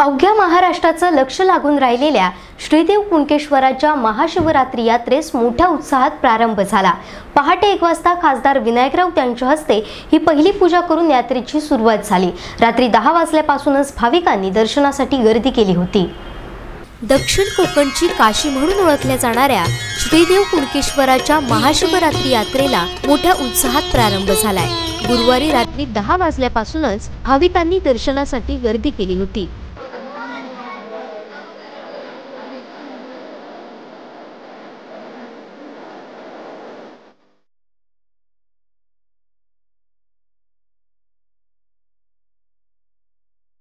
अवघ्या महाराष्ट्राचं लक्ष लागून राहिलेल्या श्रीदेव कुणकेश्वराच्या महाशिवरात्री यात्रेस मोठ्या उत्साहात प्रारंभ झाला। पहाटे 1 वाजता खासदार विनायक राऊत यांच्या हस्ते ही पहिली पूजा करून यात्रेची सुरुवात झाली। रात्री 10 वाजल्यापासूनच भाविकांनी दर्शनासाठी गर्दी केली होती। दक्षिण कोकणची काशी म्हणून ओळखल्या जाणाऱ्या श्रीदेव कुणकेश्वराच्या महाशिवरात्री यात्रेला मोठ्या उत्साहात प्रारंभ झालाय। गुरुवारी रात्री 10 वाजल्यापासूनच भाविकांनी दर्शनासाठी गर्दी केली होती।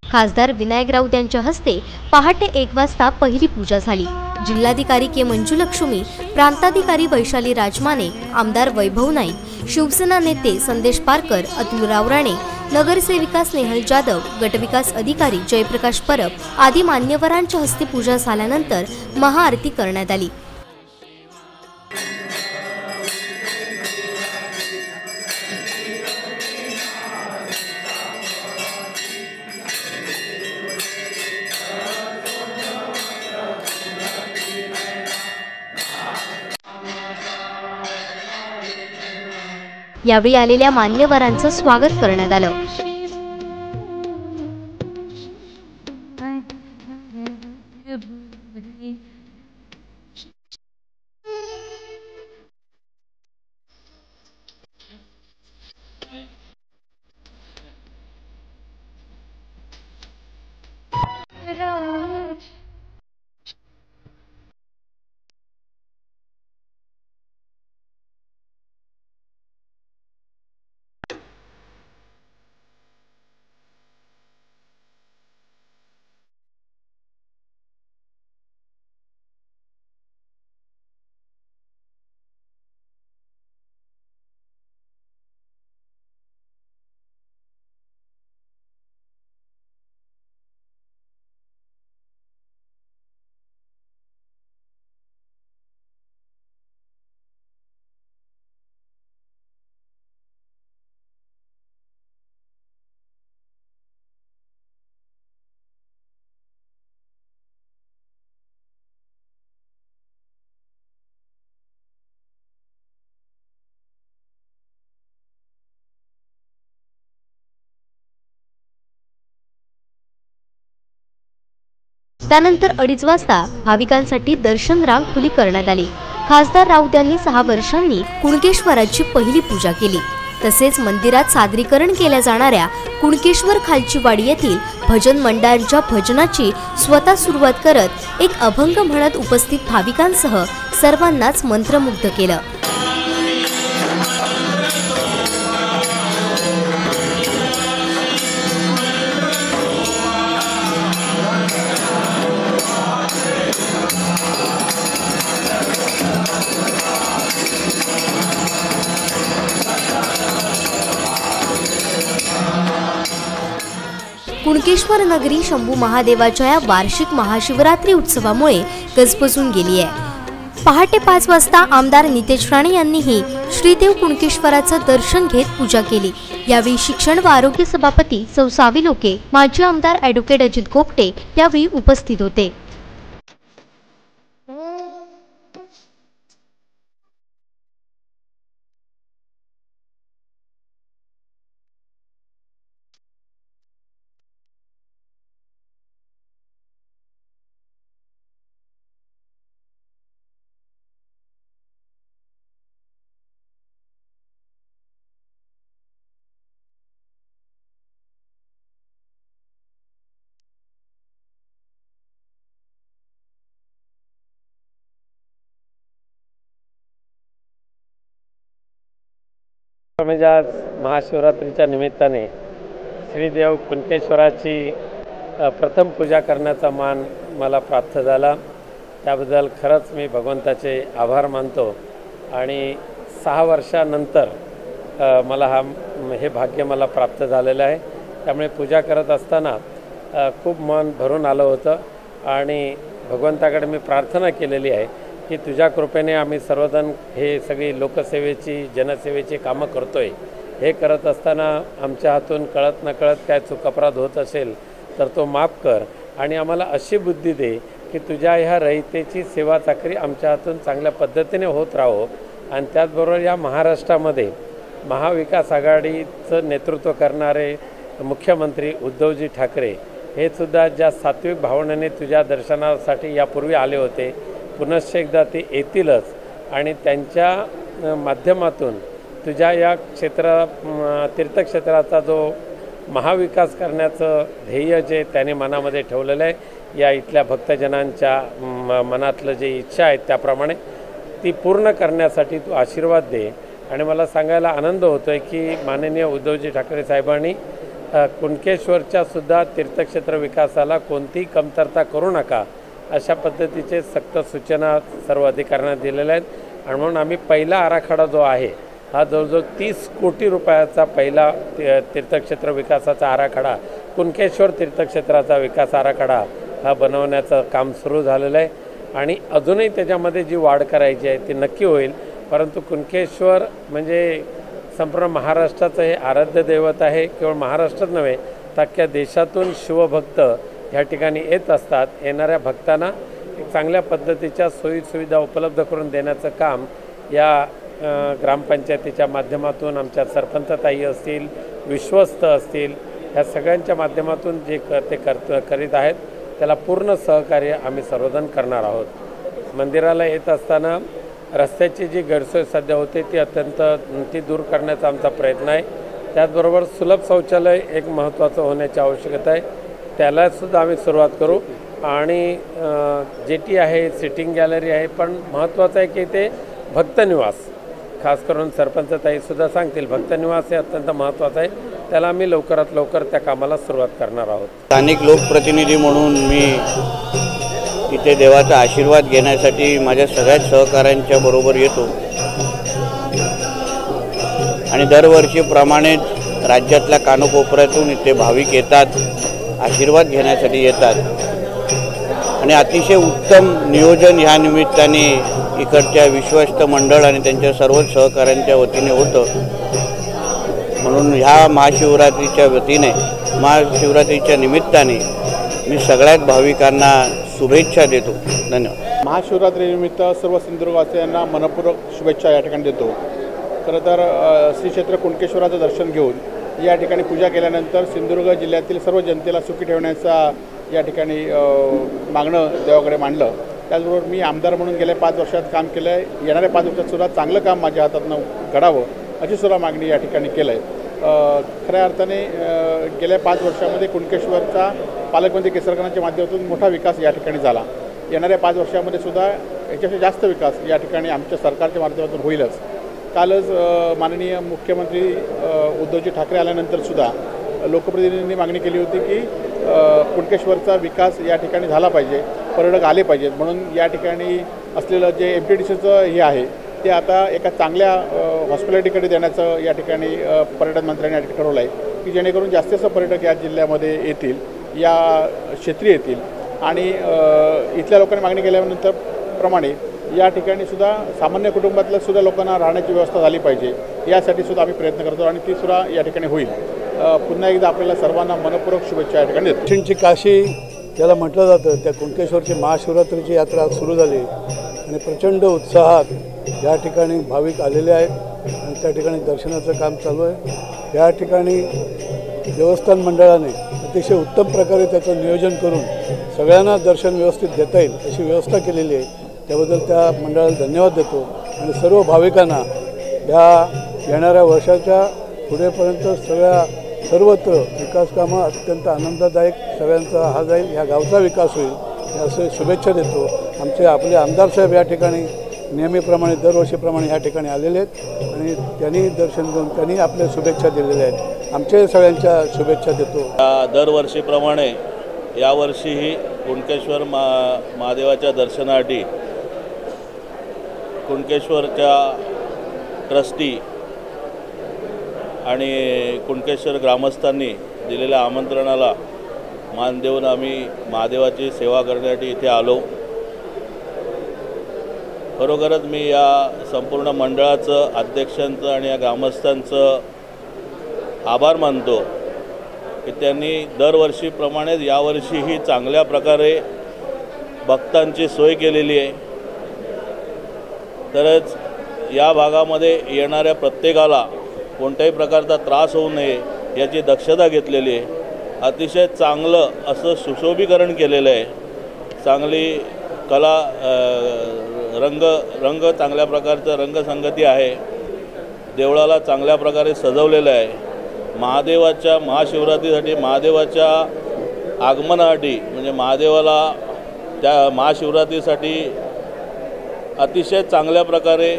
खासदार विनायक राऊत यांच्या हस्ते पहाटे 1 वाजता पहिली पूजा झाली। जिल्हाधिकारी के मंजुलक्ष्मी, प्रांताधिकारी वैशाली राजमाने, आमदार वैभव नाईक, शिवसेना नेते संदेश पारकर, अतुल रावराणे, नगरसेविका स्नेहल जाधव, गटविकास अधिकारी जयप्रकाश परब आदी मान्यवरांच्या हस्ते पूजा झाल्यानंतर महाआरती करण्यात आली। यावेळी आलेल्या मान्यवरांचं स्वागत करण्यात आलं। त्यानंतर 2:30 वाजता भाविकांसाठी दर्शन रांग खुली करण्यात आली। खासदार राऊत यांनी 6 वर्षांनी कुणकेश्वराची पहिली पूजा केली। तसेच मंदिरात सादरीकरण केल्या जाणाऱ्या कुणकेश्वर खालची वाडी येथील भजन मंडळांच्या भजनाची स्वतः सुरुवात करत एक अभंग म्हणत उपस्थित भाविकांसह सर्वांनाच मंत्रमुग्ध केलं। कुणकेश्वर नगरी शंभू महादेवाच्या या वार्षिक महाशिवरात्री उत्सवामुळे गजबजून गेली आहे। पहाटे 5 वाजता आमदार नितेश राणे यांनीही श्रीदेव कुणकेश्वराचं दर्शन घेत पूजा केली। यावेळी शिक्षण व आरोग्य सभापती सौ सावी लोके, माजी आमदार ॲडव्होकेट अजित गोपटे यावेळी उपस्थित होते। आज महाशिवरात्रीच्या निमित्ताने श्रीदेव कुणकेश्वराची प्रथम पूजा करण्याचा मान मला प्राप्त झाला। त्याबद्दल खरंच मी भगवंताचे आभार मानतो आणि 6 वर्षानंतर मला हे भाग्य मला प्राप्त झालेलं आहे। त्यामुळे पूजा करत असताना खूप मन भरून आलं होतं आणि भगवंताकडे मी प्रार्थना केलेली आहे की तुझ्या कृपेने आम्ही सर्वजण हे सगळी लोकसेवेची जनसेवेची कामं करतोय। हे करत असताना आमच्या हातून कळत नकळत काय चूक अपराध होत असेल तर तो माफ कर आणि आम्हाला अशी बुद्धी दे की तुझ्या ह्या रयतेची सेवा चाकरी आमच्या हातून चांगल्या पद्धतीने होत राहो। आणि त्याचबरोबर या महाराष्ट्रामध्ये महाविकास आघाडीचं नेतृत्व करणारे मुख्यमंत्री उद्धवजी ठाकरे हे सुद्धा ज्या सात्विक भावनेने तुझ्या दर्शनासाठी यापूर्वी आले होते, पुनश्च एकदा ते येतीलच आणि त्यांच्या माध्यमातून तुझ्या या तीर्थक्षेत्राचा जो महाविकास करण्याचं ध्येय जे त्याने मनामध्ये ठेवलेलं आहे, या इथल्या भक्तजनांच्या मनातलं जे इच्छा आहे त्याप्रमाणे ती पूर्ण करण्यासाठी तू आशीर्वाद दे। आणि मला सांगायला आनंद होतोय की माननीय उद्धवजी ठाकरे साहेबांनी कुणकेश्वरच्या सुद्धा तीर्थक्षेत्र विकासाला कोणतीही कमतरता करू नका अशा पद्धतीचे सक्त सूचना सर्व अधिकाऱ्यांना दिलेल्या आहेत। आणि म्हणून आम्ही पहिला आराखडा जो आहे हा जवळजवळ 30 कोटी रुपयाचा पहिला तीर्थक्षेत्र विकासाचा आराखडा, कुणकेश्वर तीर्थक्षेत्राचा विकास आराखडा हा बनवण्याचं काम सुरू झालेलं आहे आणि अजूनही त्याच्यामध्ये जी वाढ करायची आहे ती नक्की होईल। परंतु कुणकेश्वर म्हणजे संपूर्ण महाराष्ट्राचं हे आराध्य दैवत आहे। केवळ महाराष्ट्रात नव्हे तर अख्ख्या देशातून शिवभक्त ह्या ठिकाणी येत असतात। येणाऱ्या भक्तांना एक चांगल्या पद्धतीच्या सोयीसुविधा उपलब्ध करून देण्याचं काम या ग्रामपंचायतीच्या माध्यमातून आमच्या सरपंचताई असतील, विश्वस्त असतील, ह्या सगळ्यांच्या माध्यमातून जे ते करीत आहेत त्याला पूर्ण सहकार्य आम्ही सर्वजण करणार आहोत। मंदिराला येत असताना रस्त्याची जी गैरसोय सध्या होते ती दूर करण्याचा आमचा प्रयत्न आहे। त्याचबरोबर सुलभ शौचालय एक महत्त्वाचं होण्याची आवश्यकता आहे, त्यालासुद्धा आम्ही सुरुवात करू। आणि जेटी आहे, सिटिंग गॅलरी आहे, पण महत्त्वाचं आहे की ते भक्तनिवास, खास करून सरपंचताईसुद्धा सांगतील, भक्तनिवास हे अत्यंत महत्त्वाचं आहे, त्याला आम्ही लवकरात लवकर त्या कामाला सुरुवात करणार आहोत। स्थानिक लोकप्रतिनिधी म्हणून मी इथे देवाचा आशीर्वाद घेण्यासाठी माझ्या सगळ्या सहकाऱ्यांच्या बरोबर येतो आणि दरवर्षीप्रमाणेच राज्यातल्या कानकोपऱ्यातून इथे भाविक येतात, आशीर्वाद घेण्यासाठी येतात आणि अतिशय उत्तम नियोजन ह्या निमित्ताने इकडच्या विश्वस्त मंडळ आणि त्यांच्या सर्व सहकाऱ्यांच्या वतीने होतं। म्हणून ह्या महाशिवरात्रीच्या वतीने, महाशिवरात्रीच्या निमित्ताने मी सगळ्याच भाविकांना शुभेच्छा देतो। धन्यवाद। महाशिवरात्रीनिमित्त सर्व सिंधुदुर्गवासियांना मनपूर्वक शुभेच्छा या ठिकाणी देतो। खरं तर श्री क्षेत्र कुणकेश्वराचं दर्शन घेऊन या ठिकाणी पूजा केल्यानंतर सिंधुदुर्ग जिल्ह्यातील सर्व जनतेला सुखी ठेवण्याचा या ठिकाणी मागणं देवाकडे मांडलं। त्याचबरोबर मी आमदार म्हणून गेल्या 5 वर्षात काम केलं आहे, येणाऱ्या 5 वर्षातसुद्धा चांगलं काम माझ्या हातातनं घडावं अशी सुद्धा मागणी या ठिकाणी केलं आहे। खऱ्या अर्थाने गेल्या 5 वर्षामध्ये कुणकेश्वरचा पालकमंत्री केसरकरांच्या माध्यमातून मोठा विकास या ठिकाणी झाला। येणाऱ्या 5 वर्षामध्ये सुद्धा याच्यापेक्षा जास्त विकास या ठिकाणी आमच्या सरकारच्या माध्यमातून होईलच। कालच माननीय मुख्यमंत्री उद्धवजी ठाकरे आल्यानंतरसुद्धा लोकप्रतिनिधींनी मागणी केली होती की कुणकेश्वरचा विकास या ठिकाणी झाला पाहिजे, पर्यटक आले पाहिजेत, म्हणून या ठिकाणी असलेलं जे MTDCचं हे आहे ते आता एका चांगल्या हॉस्पिटॅलिटीकडे देण्याचं या ठिकाणी पर्यटन मंत्र्यांनी या ठिकाणी ठरवलं आहे की जेणेकरून जास्तीत जास्त पर्यटक या जिल्ह्यामध्ये येतील, या क्षेत्री येतील आणि इथल्या लोकांनी मागणी केल्यानंतर प्रमाणे या ठिकाणी सुद्धा सामान्य कुटुंबातल्या सुद्धा लोकांना राहण्याची व्यवस्था झाली पाहिजे, यासाठी सुद्धा आम्ही प्रयत्न करतो आणि ती सुद्धा या ठिकाणी होईल। पुन्हा एकदा आपल्याला सर्वांना मनपूर्वक शुभेच्छा या ठिकाणी देतो। दक्षिणची काशी त्याला म्हटलं जातं, त्या कुणकेश्वरची महाशिवरात्रीची यात्रा सुरू झाली आणि प्रचंड उत्साहात या ठिकाणी भाविक आलेले आहेत आणि त्या ठिकाणी दर्शनाचं काम चालू आहे। या ठिकाणी देवस्थान मंडळाने अतिशय उत्तम प्रकारे त्याचं नियोजन करून सगळ्यांना दर्शन व्यवस्थित देता येईल अशी व्यवस्था केलेली आहे, त्याबद्दल त्या मंडळाला धन्यवाद देतो आणि सर्व भाविकांना या येणाऱ्या वर्षाच्या पुढेपर्यंत सर्वत्र विकास कामं अत्यंत आनंददायक सगळ्यांचा हा जाईल, या गावचा विकास होईल असे शुभेच्छा देतो। आपले आमदार साहेब या ठिकाणी नेहमीप्रमाणे दरवर्षीप्रमाणे या ठिकाणी आलेले आहेत आणि त्यांनी दर्शन घेऊन त्यांनी आपल्या शुभेच्छा दिलेल्या आहेत, आमच्या सगळ्यांच्या शुभेच्छा देतो। दरवर्षीप्रमाणे यावर्षीही कुणकेश्वर महादेवाच्या दर्शनासाठी कुणकेश्वरच्या ट्रस्टी आणि कुणकेश्वर ग्रामस्थांनी दिलेल्या आमंत्रणाला मान देऊन आम्ही महादेवाची सेवा करण्यासाठी इथे आलो। खरोखरच मी या संपूर्ण मंडळाचं, अध्यक्षांचं आणि या ग्रामस्थांचं आभार मानतो की त्यांनी दरवर्षीप्रमाणेच यावर्षीही चांगल्या प्रकारे भक्तांची सोय केलेली आहे। तरच या भागामध्ये येणाऱ्या प्रत्येकाला कोणत्याही प्रकारचा त्रास होऊ नये याची दक्षता घेतलेली आहे। अतिशय चांगलं असं सुशोभीकरण केलेलं आहे। चांगली कला रंग चांगल्या प्रकारचं रंगसंगती आहे। देवळाला चांगल्या प्रकारे सजवलेलं आहे। महादेवाच्या महाशिवरात्रीसाठी महादेवाच्या आगमनासाठी म्हणजे महादेवाला त्या महाशिवरात्रीसाठी अतिशय चांगल्या प्रकारे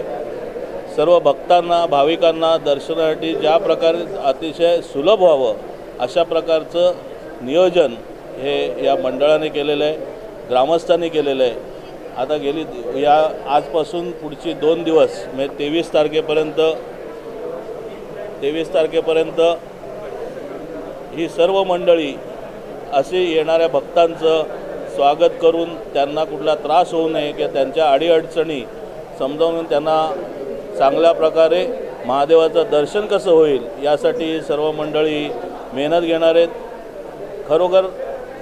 सर्व भक्तांना भाविकांना दर्शनासाठी ज्या प्रकारे अतिशय सुलभ व्हावं अशा प्रकारचं नियोजन हे या मंडळाने केलेलं आहे, ग्रामस्थांनी केलेलं आहे। आता गेली या आजपासून पुढची 2 दिवस म्हणजे 23 तारखेपर्यंत ही सर्व मंडळी अशी येणाऱ्या भक्तांचं स्वागत करून त्यांना कुठला त्रास होऊ नये किंवा त्यांच्या अडीअडचणी समजावून त्यांना चांगल्या प्रकारे महादेवाचं दर्शन कसं होईल यासाठी सर्व मंडळी मेहनत घेणार आहेत। खरोखर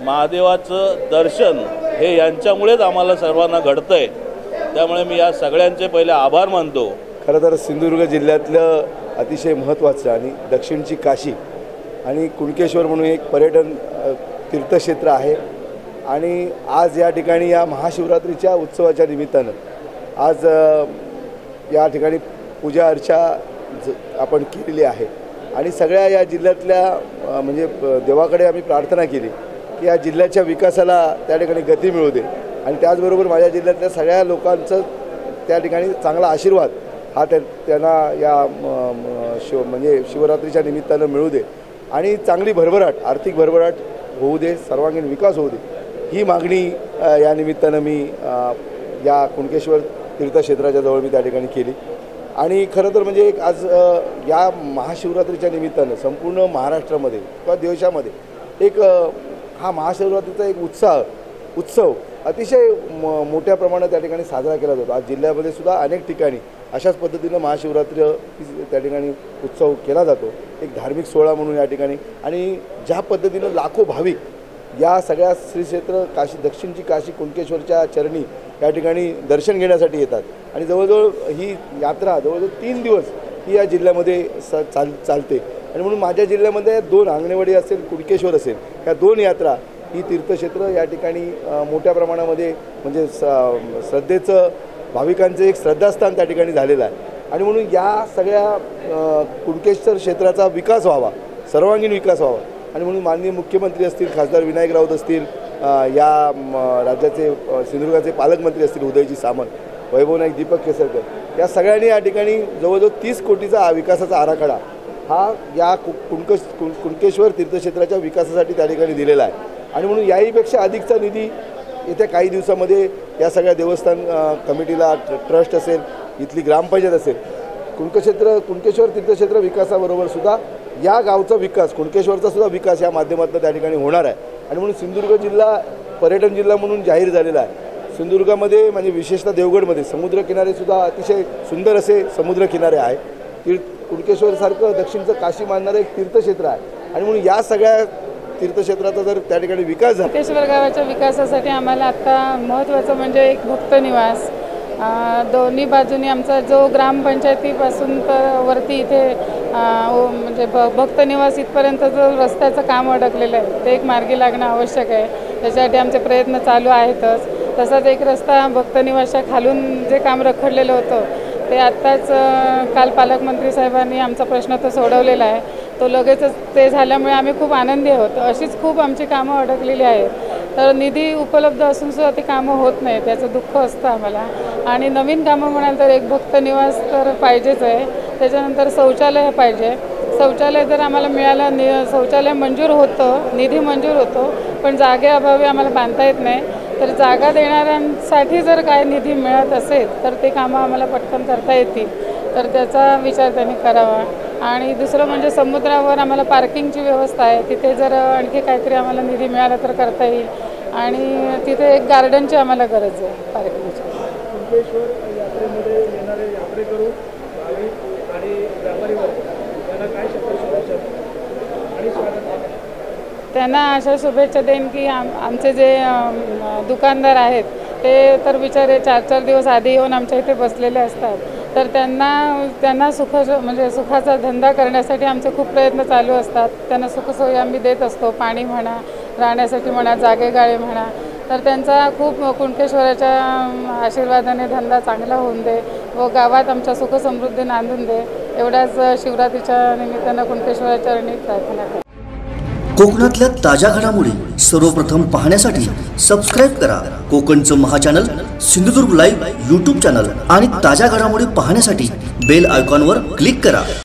महादेवाचं दर्शन हे यांच्यामुळेच आम्हाला सर्वांना घडतं आहे, त्यामुळे मी या सगळ्यांचे पहिले आभार मानतो। खरं तर सिंधुदुर्ग जिल्ह्यातलं अतिशय महत्त्वाचं आणि दक्षिणची काशी आणि कुणकेश्वर म्हणून एक पर्यटन तीर्थक्षेत्र आहे आणि आज या ठिकाणी या महाशिवरात्रीच्या उत्सवाच्या निमित्तानं आज या ठिकाणी पूजा अर्चा आपण केलेली आहे आणि सगळ्या या जिल्ह्यातल्या म्हणजे देवाकडे आम्ही प्रार्थना केली की या जिल्ह्याच्या विकासाला त्या ठिकाणी गती मिळू दे आणि त्याचबरोबर माझ्या जिल्ह्यातल्या सगळ्या लोकांचं त्या ठिकाणी चांगला आशीर्वाद हा त्यांना या म्हणजे शिवरात्रीच्या निमित्तानं मिळू दे आणि चांगली भरभराट आर्थिक भरभराट होऊ दे, सर्वांगीण विकास होऊ दे ही मागणी या निमित्तानं मी या कुणकेश्वर तीर्थक्षेत्राच्या जवळ मी त्या ठिकाणी केली। आणि खरं तर म्हणजे एक आज या महाशिवरात्रीच्या निमित्तानं संपूर्ण महाराष्ट्रामध्ये किंवा देशामध्ये एक हा महाशिवरात्रीचा एक उत्सव अतिशय मोठ्या प्रमाणात त्या ठिकाणी साजरा केला जातो। आज जिल्ह्यामध्ये सुद्धा अनेक ठिकाणी अशाच पद्धतीनं महाशिवरात्री त्या ठिकाणी उत्सव केला जातो, एक धार्मिक सोहळा म्हणून या ठिकाणी। आणि ज्या पद्धतीनं लाखो भाविक या सगळ्या श्री क्षेत्र काशी दक्षिणची काशी कुणकेश्वरच्या चरणी या ठिकाणी दर्शन घेण्यासाठी येतात आणि जवळजवळ ही यात्रा जवळजवळ 3 दिवस ही या जिल्ह्यामध्ये चालते आणि म्हणून माझ्या जिल्ह्यामध्ये 2 आंगणेवाडी असेल कुणकेश्वर असेल ह्या 2 यात्रा ही तीर्थक्षेत्र या ठिकाणी मोठ्या प्रमाणामध्ये म्हणजे श्रद्धेचं भाविकांचं एक श्रद्धास्थान त्या ठिकाणी झालेलं आहे आणि म्हणून या सगळ्या कुणकेश्वर क्षेत्राचा विकास व्हावा, सर्वांगीण विकास व्हावा आणि म्हणून माननीय मुख्यमंत्री असतील, खासदार विनायक राऊत असतील, या राज्याचे सिंधुदुर्गाचे पालकमंत्री असतील उदयजी सामंत, वैभव नाईक, दीपक केसरकर या सगळ्यांनी या ठिकाणी जवळजवळ 30 कोटीचा विकासाचा आराखडा हा या कुणकेश्वर तीर्थक्षेत्राच्या विकासासाठी त्या ठिकाणी दिलेला आहे आणि म्हणून याहीपेक्षा अधिकचा निधी येत्या काही दिवसामध्ये या सगळ्या देवस्थान कमिटीला ट्रस्ट असेल, इथली ग्रामपंचायत असेल, कुणकेश्वर तीर्थक्षेत्र विकासाबरोबर सुद्धा या गावचा विकास कुणकेश्वरचा सुद्धा विकास या माध्यमातून त्या ठिकाणी होणार आहे आणि म्हणून सिंधुदुर्ग जिल्हा पर्यटन जिल्हा म्हणून जाहीर झालेला आहे। सिंधुदुर्गामध्ये म्हणजे विशेषतः देवगडमध्ये समुद्रकिनारेसुद्धा अतिशय सुंदर असे समुद्रकिनारे आहे। कुणकेश्वरसारखं दक्षिणचं काशी मानणारं एक तीर्थक्षेत्र आहे आणि म्हणून या सगळ्या तीर्थक्षेत्राचा जर त्या ठिकाणी विकास झाला कुणकेश्वर गावाच्या विकासासाठी आम्हाला आता महत्त्वाचं म्हणजे एक भक्त निवास दोन्ही बाजूनी आमचा जो ग्रामपंचायतीपासून तर वरती इथे म्हणजे भक्त निवास इथपर्यंत जो रस्त्याचं काम अडकलेलं आहे ते एक मार्गी लागणं आवश्यक आहे। त्याच्यासाठी आमचे प्रयत्न चालू आहेतच। तसाच एक रस्ता भक्त निवासच्या खालून जे काम रखडलेलं होतं ते आत्ताच काल पालकमंत्री साहेबांनी आमचा प्रश्न तो सोडवलेला आहे, तो लगेचच ते झाल्यामुळे आम्ही खूप आनंदी आहोत। अशीच खूप आमची कामं अडकलेली आहेत, तर निधी उपलब्ध असूनसुद्धा ती कामं होत नाही, त्याचं दुःख असतं आम्हाला। आणि नवीन कामं म्हणाल तर एक भक्त निवास तर पाहिजेच आहे, त्याच्यानंतर शौचालय पाहिजे। शौचालय जर आम्हाला मिळालं, शौचालय मंजूर होतं, निधी मंजूर होतो, पण जागेअभावी आम्हाला बांधता येत नाही, तर जागा देणाऱ्यांसाठी जर काय निधी मिळत असेल तर ते कामं आम्हाला पटकन करता येतील, तर त्याचा विचार त्यांनी करावा। आणि दुसरं म्हणजे समुद्रावर आम्हाला पार्किंगची व्यवस्था आहे, तिथे जर आणखी काहीतरी आम्हाला निधी मिळाला तर करता येईल आणि तिथे एक गार्डनची आम्हाला गरज आहे पार्किंगची। कुणकेश्वर यात्रेमध्ये येणारे यात्रेकरू भाविक आणि व्यापारी वर्ग यांना काय शब्द आणि स्वागत त्यांना अशा शुभेच्छा देईन की आमचे जे दुकानदार आहेत ते तर बिचारे 4-4 दिवस आधी येऊन आमच्या इथे बसलेले असतात, तर त्यांना सुखाचा धंदा करण्यासाठी आमचे खूप प्रयत्न चालू असतात. त्यांना सुखसोयी आम्ही देत असतो, पाणी म्हणा, राहण्यासाठी म्हणा, जागेगाळे म्हणा. तर त्यांचा खूप कुणकेश्वराच्या आशीर्वादाने धंदा चांगला होऊन दे व गावात आमच्या सुखसमृद्धी नांदून दे, एवढ्याच शिवरात्रीच्या निमित्तानं कुणकेश्वराच्या चरणी प्रार्थना करतो. कोकणातल्या ताज्या घडामोडी सर्वप्रथम पाहण्यासाठी सबस्क्राईब करा कोकणचं महाचॅनल सिंधुदुर्ग लाईव्ह यूट्यूब चॅनल आणि ताज्या घडामोडी पाहण्यासाठी बेल आयकॉनवर क्लिक करा.